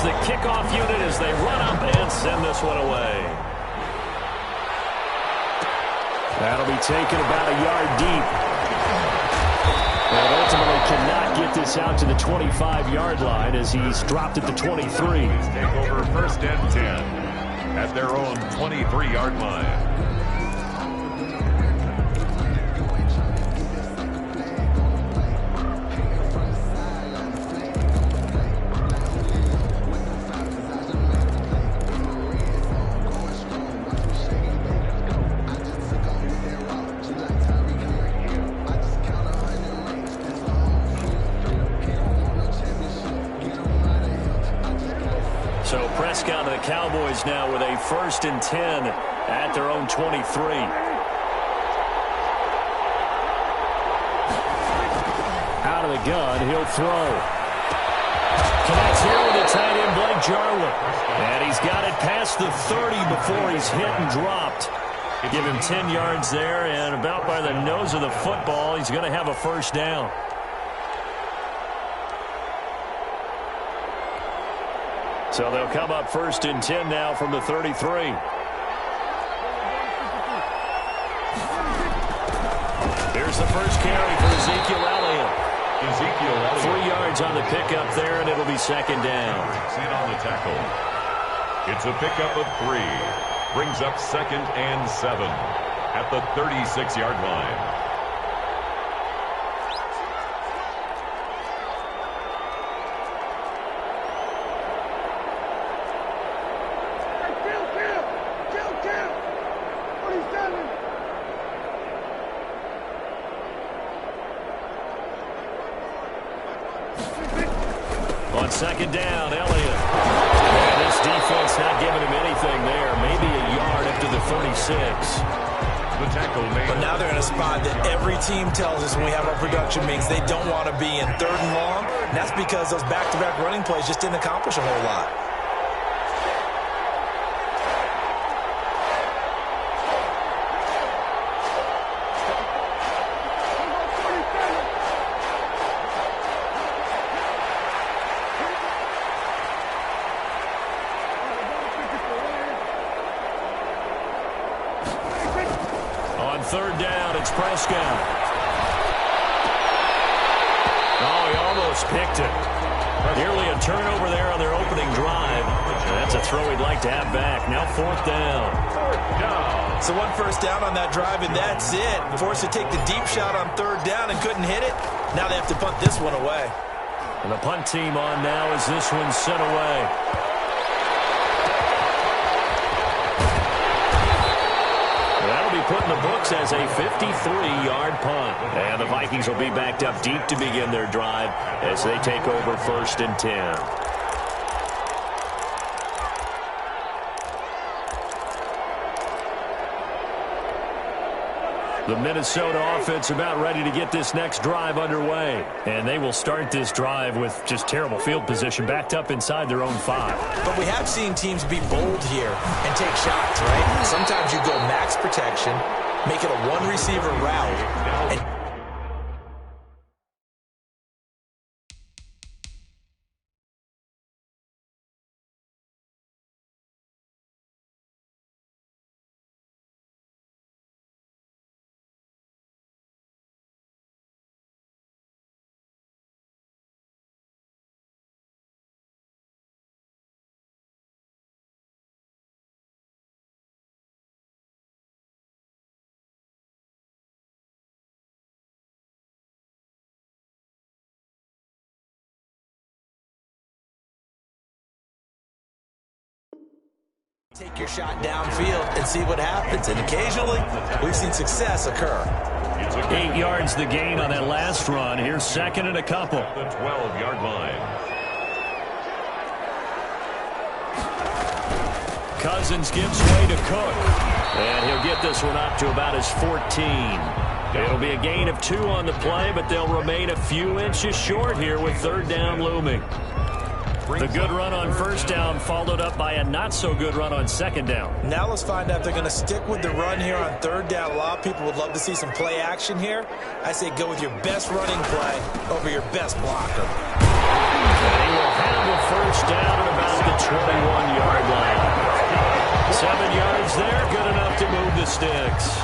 the kickoff unit as they run up and send this one away. That'll be taken about a yard deep. And ultimately cannot get this out to the 25-yard line as he's dropped at the 23. Take over 1st and 10 at their own 23-yard line. So Prescott and the Cowboys now with a 1st and 10 at their own 23. Out of the gun, he'll throw. Connects here with the tight end, Blake Jarwin. And he's got it past the 30 before he's hit and dropped. Give him 10 yards there, and about by the nose of the football, he's going to have a 1st down. So they'll come up 1st and 10 now from the 33. Here's the first carry for Ezekiel Elliott. 3 yards on the pickup there, and it'll be 2nd down. In on the tackle. It's a pickup of 3. Brings up 2nd and 7 at the 36-yard line. On 2nd down, Elliott. And this defense not giving him anything there. Maybe a yard up to the 36. The tackle made. But now they're in a spot that every team tells us when we have our production meetings they don't want to be in 3rd and long. And that's because those back-to-back running plays just didn't accomplish a whole lot. On 3rd down, it's Prescott. Oh, he almost picked it. Nearly a turnover there on their opening drive. That's a throw he'd like to have back. Now 4th down. So 1 first down on that drive, and that's it. Forced to take the deep shot on 3rd down and couldn't hit it. Now they have to punt this one away. And the punt team on now as this one's sent away. That'll be put in the books as a 53-yard punt. And the Vikings will be backed up deep to begin their drive as they take over 1st and 10. The Minnesota offense about ready to get this next drive underway. And they will start this drive with just terrible field position backed up inside their own 5. But we have seen teams be bold here and take shots, right? Sometimes you go max protection, make it a one-receiver route, and take your shot downfield and see what happens. And occasionally, we've seen success occur. 8 yards the gain on that last run. Here's 2nd and a couple. The 12-yard line. Cousins gives way to Cook. And he'll get this one up to about his 14. It'll be a gain of 2 on the play, but they'll remain a few inches short here with 3rd down looming. The good run on 1st down followed up by a not-so-good run on 2nd down. Now let's find out if they're going to stick with the run here on 3rd down. A lot of people would love to see some play action here. I say go with your best running play over your best blocker. And he will have a first down at about the 21-yard line. 7 yards there, good enough to move the sticks.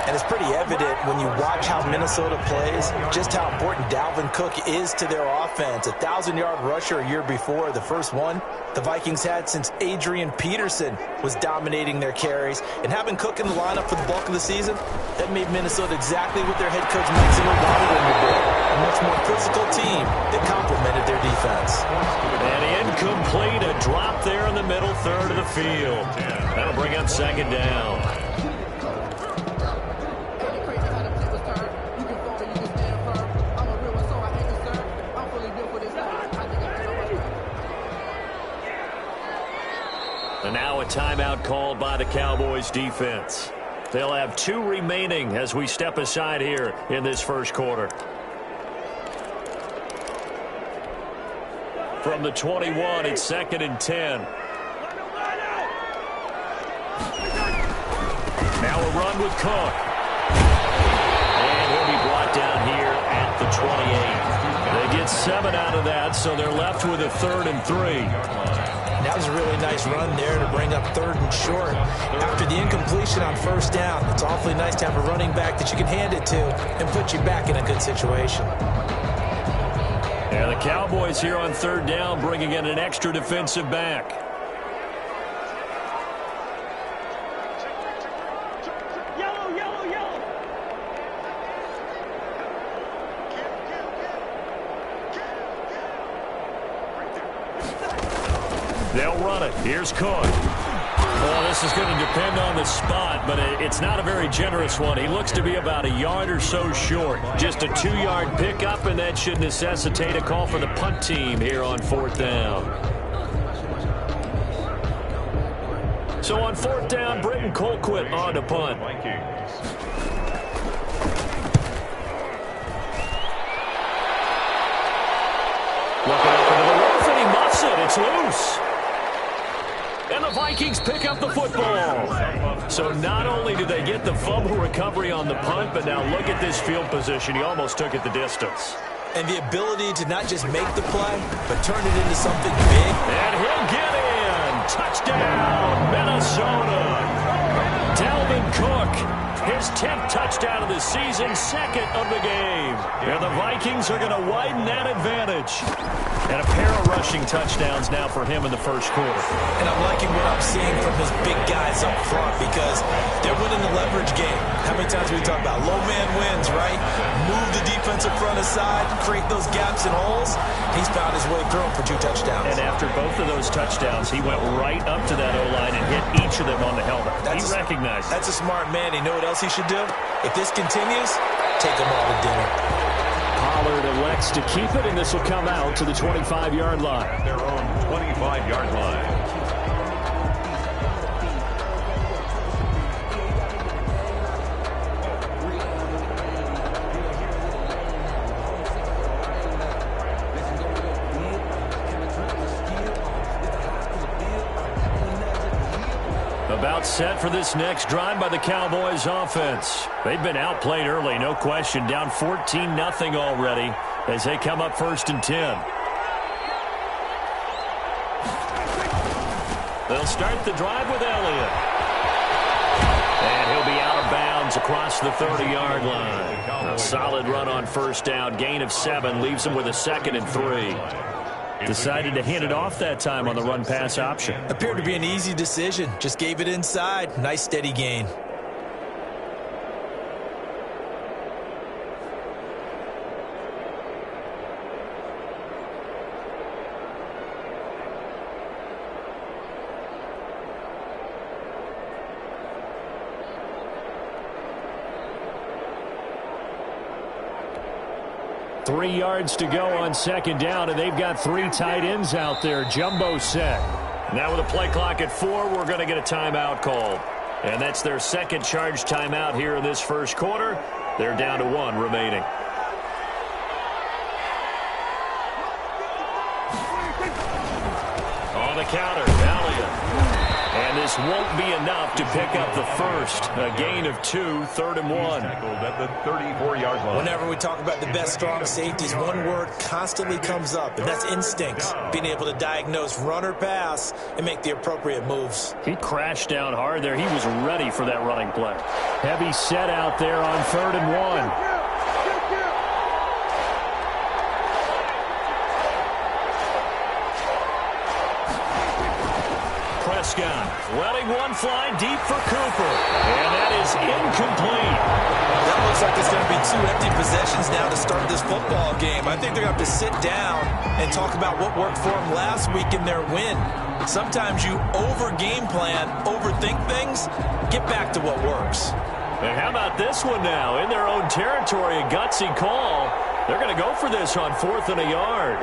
And it's pretty evident when you watch how Minnesota plays, just how important Dalvin Cook is to their offense. 1,000-yard rusher a year before, the first one the Vikings had since Adrian Peterson was dominating their carries. And having Cook in the lineup for the bulk of the season, that made Minnesota exactly what their head coach Mike Zimmer wanted them to be. A much more physical team that complemented their defense. And incomplete, a drop there in the middle third of the field. That'll bring up second down. And now a timeout called by the Cowboys defense. They'll have 2 remaining as we step aside here in this first quarter. From the 21, it's 2nd and 10. Now a run with Cook. And he'll be brought down here at the 28. They get 7 out of that, so they're left with a 3rd and 3. That was a really nice run there to bring up 3rd and short. After the incompletion on first down, it's awfully nice to have a running back that you can hand it to and put you back in a good situation. And the Cowboys here on 3rd down bringing in an extra defensive back. They'll run it. Here's Cook. Well, this is going to depend on the spot, but it's not a very generous one. He looks to be about a yard or so short. Just a 2-yard pickup, and that should necessitate a call for the punt team here on 4th down. So on 4th down, Britton Colquitt on to punt. Looking up into the roof, and he muffs it. It's loose. And the Vikings pick up the football. So not only did they get the fumble recovery on the punt, but now look at this field position. He almost took it the distance. And the ability to not just make the play, but turn it into something big. And he'll get in. Touchdown, Minnesota. Dalvin Cook, his 10th touchdown of the season, 2nd of the game. And the Vikings are going to widen that advantage. And a pair of rushing touchdowns now for him in the first quarter. And I'm liking what I'm seeing from his big guys up front because they're winning the leverage game. How many times we talk about low man wins, right? Move the defensive front aside, create those gaps and holes. He's found his way through them for 2 touchdowns. And after both of those touchdowns, he went right up to that O-line and hit each of them on the helmet. He recognized it. That's a smart man. You know what else he should do? If this continues, take them all to dinner. Pollard elects to keep it, and this will come out to the 25-yard line. Their own 25-yard line. About set for this next drive by the Cowboys offense. They've been outplayed early, no question. Down 14-0 already as they come up 1st and 10. They'll start the drive with Elliott. And he'll be out of bounds across the 30-yard line. A solid run on first down. Gain of 7 leaves him with a 2nd and 3. Decided to hand it off that time on the run-pass option. Appeared to be an easy decision. Just gave it inside. Nice steady gain. Three yards to go on second down, and they've got 3 tight ends out there. Jumbo set. Now with a play clock at 4, we're going to get a timeout called. And that's their second charge timeout here in this first quarter. They're down to 1 remaining. On the counter, Elliott. And this won't be enough to pick up the first. A gain of 2, 3rd and 1. Tackled at the 34-yard line. Whenever we talk about the best strong safeties, one word constantly comes up, and that's instincts. Being able to diagnose run or pass and make the appropriate moves. He crashed down hard there. He was ready for that running play. Heavy set out there on 3rd and 1. Prescott letting one fly deep for Cooper. And that is incomplete. That looks like it's going to be 2 empty possessions now to start this football game. I think they're going to have to sit down and talk about what worked for them last week in their win. Sometimes you over-game plan, overthink things, get back to what works. And how about this one now? In their own territory, a gutsy call. They're going to go for this on 4th and a yard.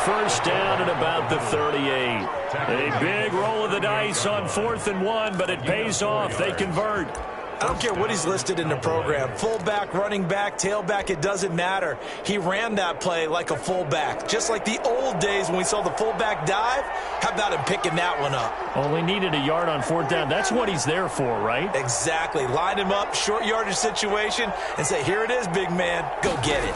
First down at about the 38. A big roll of the dice on 4th and 1, but it pays off. They convert. I don't care what he's listed in the program. Fullback, running back, tailback, it doesn't matter. He ran that play like a fullback. Just like the old days when we saw the fullback dive. How about him picking that one up? Only needed a yard on 4th down. That's what he's there for, right? Exactly. Line him up, short yardage situation, and say, here it is, big man. Go get it.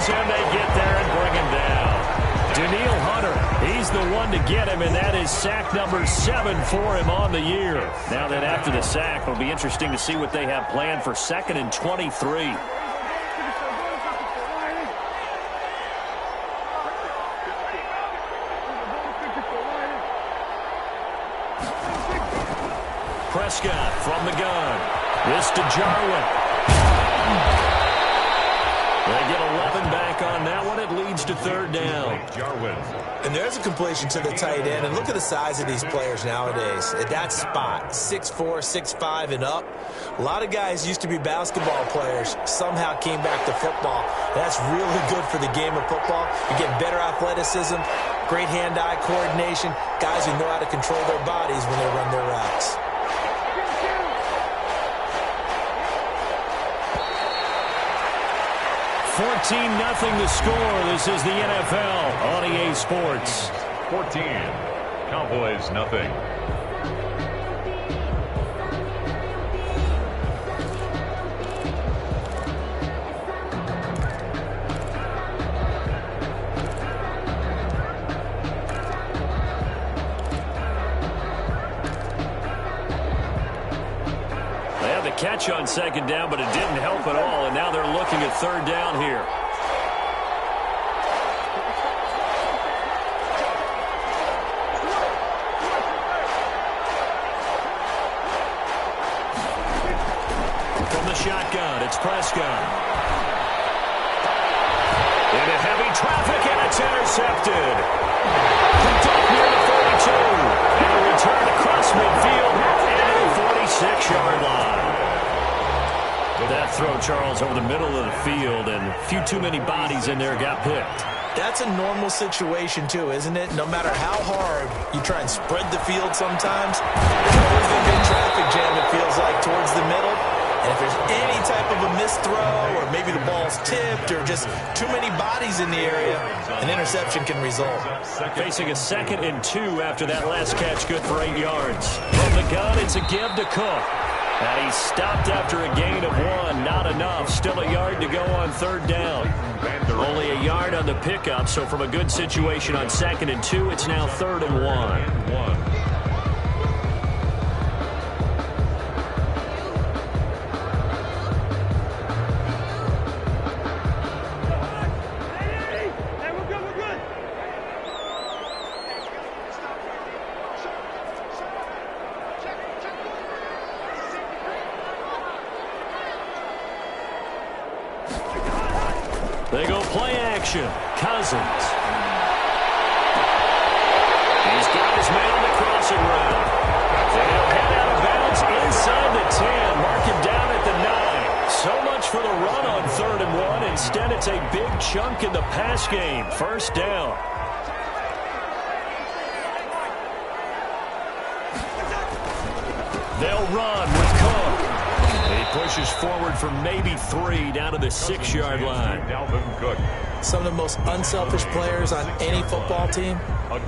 And they get there and bring him down. Daniil Hunter, he's the one to get him, and that is sack number 7 for him on the year. Now then, after the sack, it'll be interesting to see what they have planned for 2nd and 23. Prescott from the gun. This to Jarwin. They get 11 back on that one. It leads to 3rd down. And there's a completion to the tight end. And look at the size of these players nowadays. At that spot, 6'4", 6'5", and up. A lot of guys used to be basketball players. Somehow came back to football. That's really good for the game of football. You get better athleticism, great hand-eye coordination, guys who know how to control their bodies when they run their routes. 14-0 the score. This is the NFL on EA Sports. 14. Cowboys nothing. Catch on 2nd down, but it didn't help at all, and now they're looking at 3rd down here. From the shotgun, it's Prescott. Into heavy traffic, and it's intercepted. Picked up near the 42, and a return across midfield into the 46-yard line. That throw, Charles, over the middle of the field, and a few too many bodies in there got picked. That's a normal situation, too, isn't it? No matter how hard you try and spread the field sometimes, there's always going to be a traffic jam, it feels like, towards the middle. And if there's any type of a missed throw, or maybe the ball's tipped, or just too many bodies in the area, an interception can result. Facing a 2nd and 2 after that last catch, good for 8 yards. From the gun, it's a give to Cook. And he stopped after a gain of 1. Not enough. Still a yard to go on 3rd down. Only a yard on the pickup, so from a good situation on 2nd and 2, it's now 3rd and 1. They go play action. Cousins. He's got his man on the crossing route. They'll head out of bounds for the run on 3rd and 1. Instead, it's a big chunk in the pass game. First down. They'll run with Cook. He pushes forward for maybe 3 down to the 6-yard line. Some of the most unselfish players on any football team,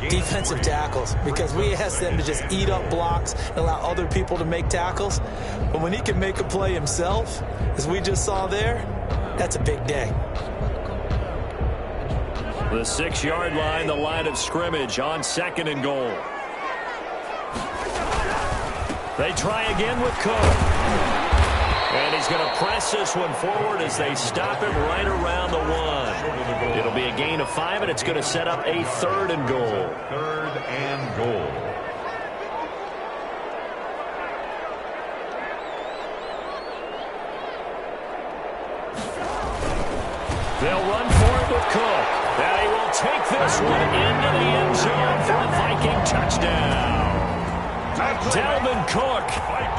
defensive tackles, because we ask them to just eat up blocks and allow other people to make tackles. But when he can make a play himself, as we just saw there, that's a big day. The 6-yard line, the line of scrimmage on 2nd and goal. They try again with Cook. And he's going to press this one forward as they stop him right around the 1. It'll be a gain of 5, and it's going to set up a 3rd and goal. 3rd and goal. They'll run for it with Cook. And he will take this one into the end zone for a Viking touchdown. Dalvin Cook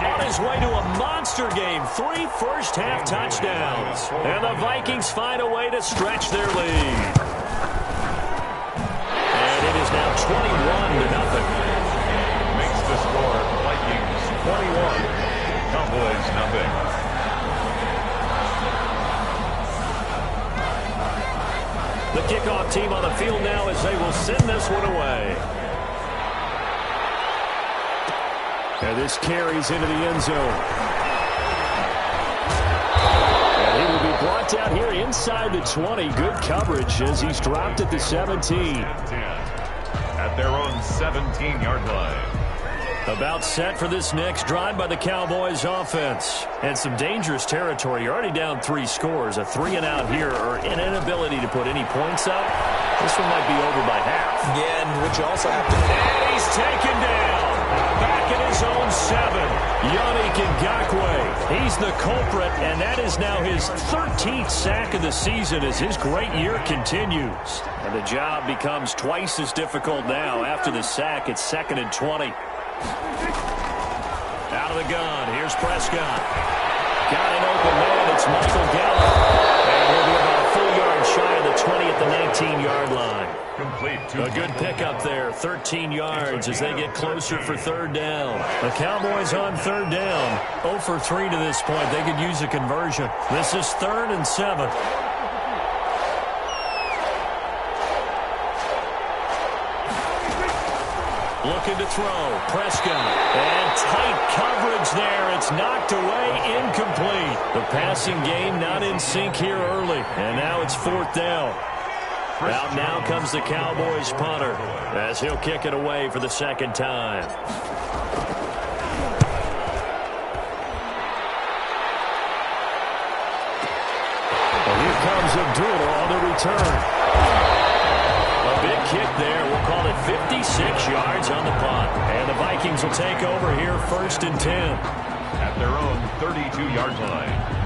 on his way to a monster game. 3 first-half touchdowns. And the Vikings find a way to stretch their lead. And it is now 21-0. Makes the score Vikings 21, Cowboys 0. The kickoff team on the field now as they will send this one away. And this carries into the end zone. And he will be brought down here inside the 20. Good coverage as he's dropped at the 17. At their own 17-yard line. About set for this next drive by the Cowboys offense. And some dangerous territory. You're already down 3 scores. A 3-and-out here or an inability to put any points up. This one might be over by half. Yeah, and what you also have to... And he's taken down. Back in his own 7. Yannick Ngakoue. He's the culprit, and that is now his 13th sack of the season as his great year continues. And the job becomes twice as difficult now. After the sack, it's 2nd and 20. Out of the gun, here's Prescott. Got an open man, it's Michael Gallup. And he'll be about a full yard shy of the 20 at the 19-yard line. Complete. A good pickup there, 13 yards as they get closer for 3rd down. The Cowboys on 3rd down, 0 for 3 to this point. They could use a conversion. This is 3rd and 7. Looking to throw, Prescott, and tight coverage there. It's knocked away, incomplete. The passing game not in sync here early, and now it's 4th down. Out now comes the Cowboys punter as he'll kick it away for the 2nd time. And here comes Abdullah on the return. A big kick there. We'll call it 56 yards on the punt. And the Vikings will take over here 1st and 10. At their own 32-yard line.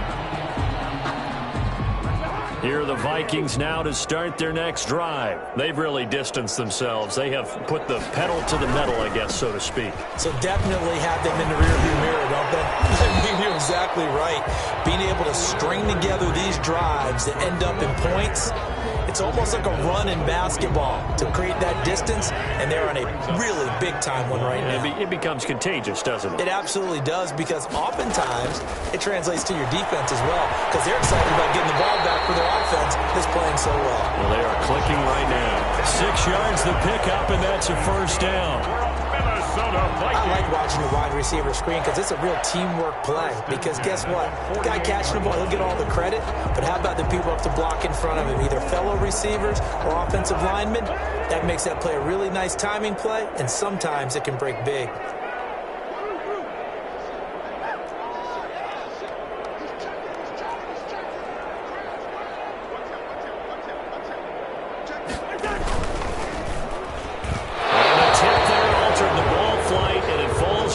Here are the Vikings now to start their next drive. They've really distanced themselves. They have put the pedal to the metal, I guess, so to speak. So definitely have them in the rearview mirror, don't they? I mean, you're exactly right. Being able to string together these drives that end up in points, it's almost like a run in basketball to create that distance, and they're on a really big-time one right now. It becomes contagious, doesn't it? It absolutely does, because oftentimes it translates to your defense as well, because they're excited about getting the ball back for their offense that's playing so well. Well, they are clicking right now. 6 yards the pickup, and that's a 1st down. I like watching the wide receiver screen because it's a real teamwork play. Because guess what? The guy catching the ball, he'll get all the credit. But how about the people up to block in front of him, either fellow receivers or offensive linemen? That makes that play a really nice timing play, and sometimes it can break big.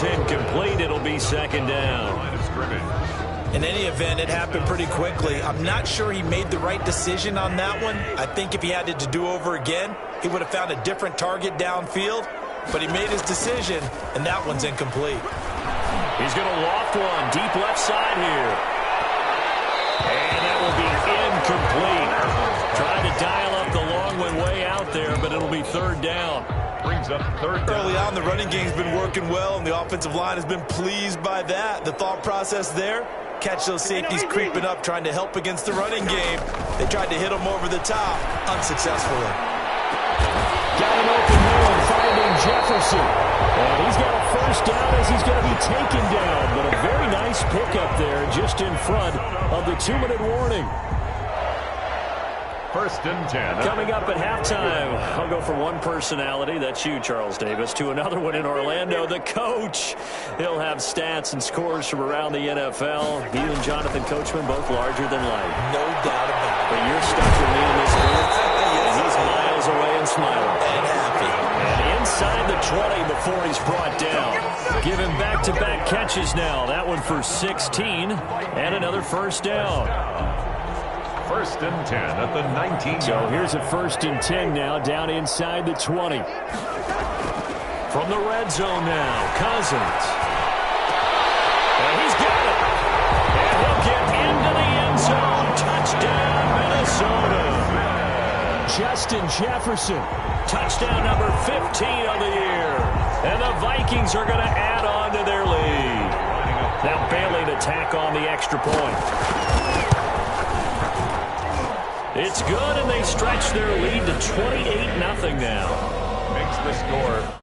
Incomplete. It'll be 2nd down. In any event, it happened pretty quickly. I'm not sure he made the right decision on that one. I think if he had it to do over again, he would have found a different target downfield. But he made his decision, and that one's incomplete. He's going to loft one deep left side here. incomplete. Trying to dial up the long one way out there, but it'll be third down. Brings up third down. Early on, the running game's been working well, and the offensive line has been pleased by that. The thought process there, catch those safeties creeping up, trying to help against the running game. They tried to hit them over the top, unsuccessfully. Got an open man, finding Jefferson. And he's got a first down as he's going to be taken down. But a very nice pickup there just in front of the 2-minute warning. First and 10. Coming up at halftime, I'll go from one personality, that's you, Charles Davis, to another one in Orlando, the coach. He'll have stats and scores from around the NFL. He and Jonathan Coachman both larger than life. No doubt about it. But you're stuck with me in this booth. And he's miles away and smiling. And happy. And inside the 20 before he's brought down. Give him back-to-back catches now. That one for 16 and another first down. First and 10 at the 19. So here's a first and 10 now, down inside the 20. From the red zone now, Cousins. And he's got it. And he'll get into the end zone. Touchdown, Minnesota. Justin Jefferson. Touchdown number 15 of the year. And the Vikings are going to add on to their lead. Now Bailey to tack on the extra point. It's good, and they stretch their lead to 28-0 now. Makes the score